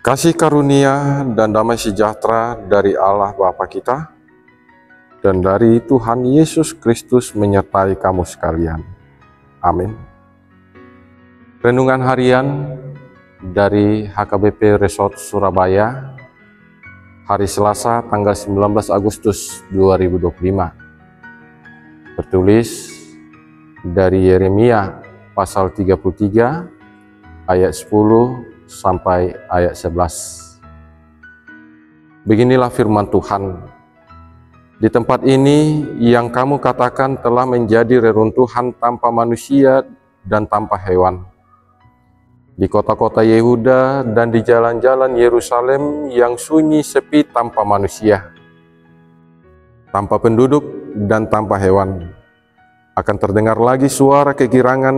Kasih karunia dan damai sejahtera dari Allah Bapa kita dan dari Tuhan Yesus Kristus menyertai kamu sekalian. Amin. Renungan harian dari HKBP Resort Surabaya, hari Selasa tanggal 19 Agustus 2025. Tertulis dari Yeremia pasal 33 ayat 10 sampai ayat 11. Beginilah firman Tuhan. Di tempat ini yang kamu katakan telah menjadi reruntuhan tanpa manusia dan tanpa hewan. Di kota-kota Yehuda dan di jalan-jalan Yerusalem yang sunyi sepi tanpa manusia, tanpa penduduk dan tanpa hewan, akan terdengar lagi suara kegirangan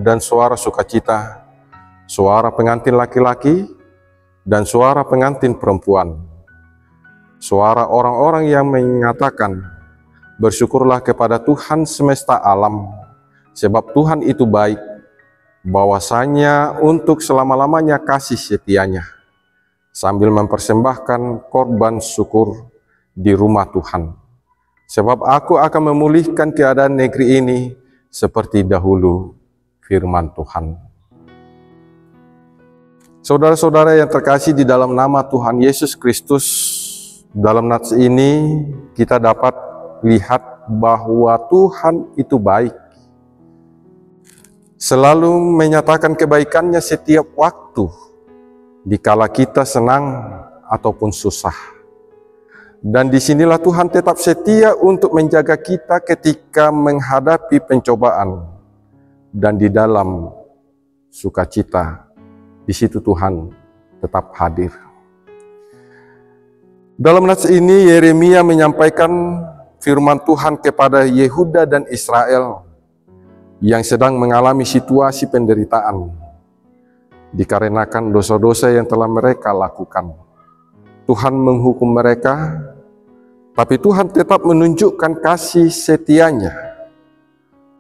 dan suara sukacita, suara pengantin laki-laki dan suara pengantin perempuan. Suara orang-orang yang mengatakan, bersyukurlah kepada Tuhan semesta alam, sebab Tuhan itu baik, bahwasanya untuk selama-lamanya kasih setianya, sambil mempersembahkan korban syukur di rumah Tuhan. Sebab aku akan memulihkan keadaan negeri ini seperti dahulu, firman Tuhan. Saudara-saudara yang terkasih di dalam nama Tuhan Yesus Kristus, dalam nats ini kita dapat lihat bahwa Tuhan itu baik, selalu menyatakan kebaikannya setiap waktu, dikala kita senang ataupun susah. Dan disinilah Tuhan tetap setia untuk menjaga kita ketika menghadapi pencobaan dan di dalam sukacita. Di situ Tuhan tetap hadir. Dalam nats ini Yeremia menyampaikan firman Tuhan kepada Yehuda dan Israel yang sedang mengalami situasi penderitaan dikarenakan dosa-dosa yang telah mereka lakukan. Tuhan menghukum mereka, tapi Tuhan tetap menunjukkan kasih setianya.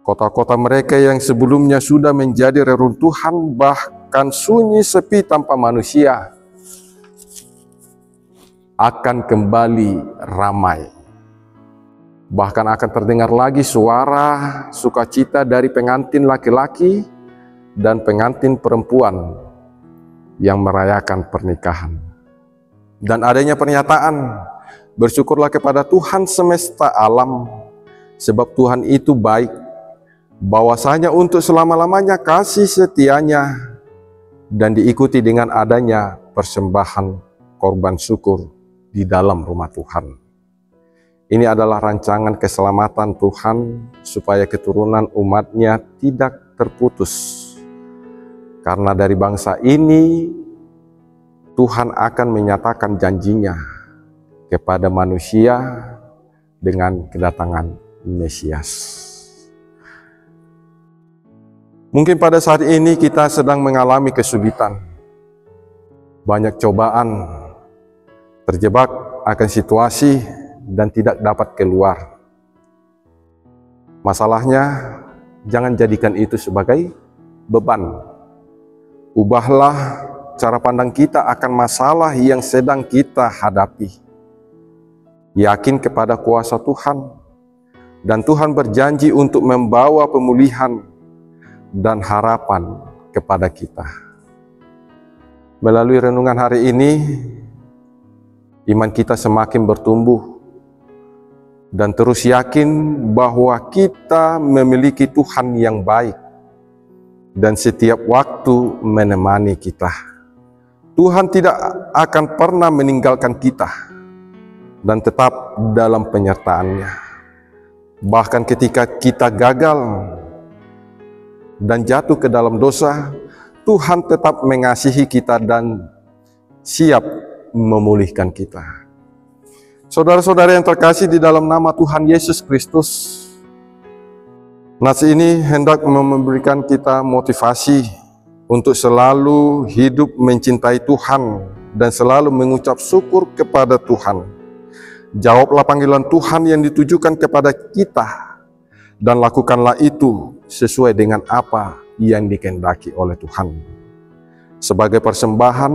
Kota-kota mereka yang sebelumnya sudah menjadi reruntuhan, bahkan sunyi sepi tanpa manusia, akan kembali ramai. Bahkan akan terdengar lagi suara sukacita dari pengantin laki-laki dan pengantin perempuan yang merayakan pernikahan. Dan adanya pernyataan, bersyukurlah kepada Tuhan semesta alam, sebab Tuhan itu baik, bahwasanya untuk selama-lamanya kasih setianya, dan diikuti dengan adanya persembahan korban syukur di dalam rumah Tuhan. Ini adalah rancangan keselamatan Tuhan supaya keturunan umatnya tidak terputus. Karena dari bangsa ini Tuhan akan menyatakan janjinya kepada manusia dengan kedatangan Mesias. Mungkin pada saat ini kita sedang mengalami kesulitan, banyak cobaan, terjebak akan situasi dan tidak dapat keluar. Masalahnya, jangan jadikan itu sebagai beban. Ubahlah cara pandang kita akan masalah yang sedang kita hadapi. Yakin kepada kuasa Tuhan, dan Tuhan berjanji untuk membawa pemulihan dan harapan kepada kita. Melalui renungan hari ini, iman kita semakin bertumbuh dan terus yakin bahwa kita memiliki Tuhan yang baik dan setiap waktu menemani kita. Tuhan tidak akan pernah meninggalkan kita dan tetap dalam penyertaan-Nya. Bahkan ketika kita gagal dan jatuh ke dalam dosa, Tuhan tetap mengasihi kita dan siap memulihkan kita. Saudara-saudara yang terkasih di dalam nama Tuhan Yesus Kristus, nats ini hendak memberikan kita motivasi untuk selalu hidup mencintai Tuhan dan selalu mengucap syukur kepada Tuhan. Jawablah panggilan Tuhan yang ditujukan kepada kita dan lakukanlah itu sesuai dengan apa yang dikehendaki oleh Tuhan. Sebagai persembahan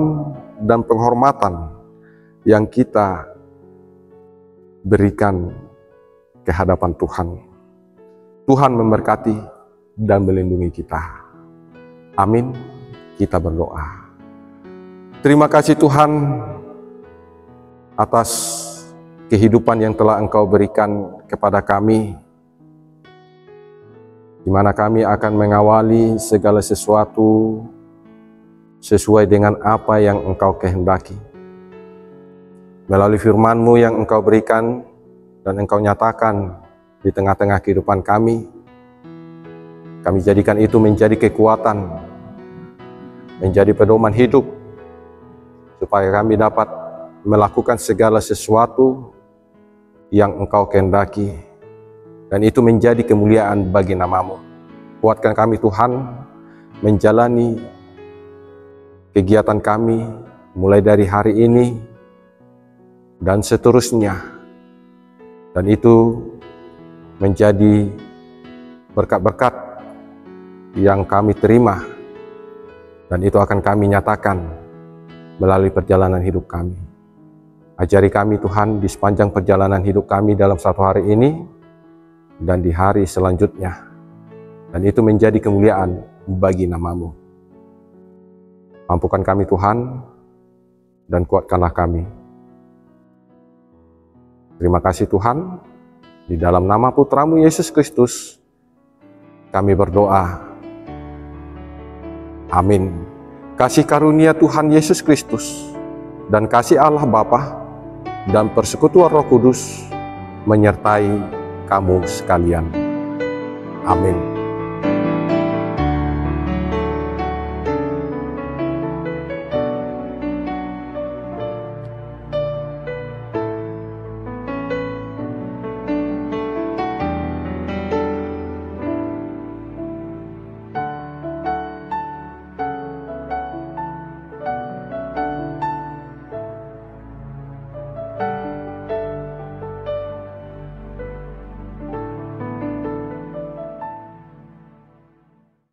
dan penghormatan yang kita berikan ke hadapan Tuhan. Tuhan memberkati dan melindungi kita. Amin. Kita berdoa. Terima kasih Tuhan atas kehidupan yang telah Engkau berikan kepada kami, di mana kami akan mengawali segala sesuatu sesuai dengan apa yang Engkau kehendaki. Melalui firman-Mu yang Engkau berikan dan Engkau nyatakan di tengah-tengah kehidupan kami jadikan itu menjadi kekuatan, menjadi pedoman hidup, supaya kami dapat melakukan segala sesuatu yang Engkau kehendaki, dan itu menjadi kemuliaan bagi nama-Mu. Kuatkan kami Tuhan menjalani kegiatan kami mulai dari hari ini dan seterusnya, dan itu menjadi berkat-berkat yang kami terima, dan itu akan kami nyatakan melalui perjalanan hidup kami. Ajari kami Tuhan di sepanjang perjalanan hidup kami dalam satu hari ini dan di hari selanjutnya, dan itu menjadi kemuliaan bagi nama-Mu. Mampukan kami Tuhan dan kuatkanlah kami. Terima kasih Tuhan, di dalam nama Putra-Mu Yesus Kristus kami berdoa. Amin. Kasih karunia Tuhan Yesus Kristus dan kasih Allah Bapa dan persekutuan Roh Kudus menyertai kamu sekalian. Amin.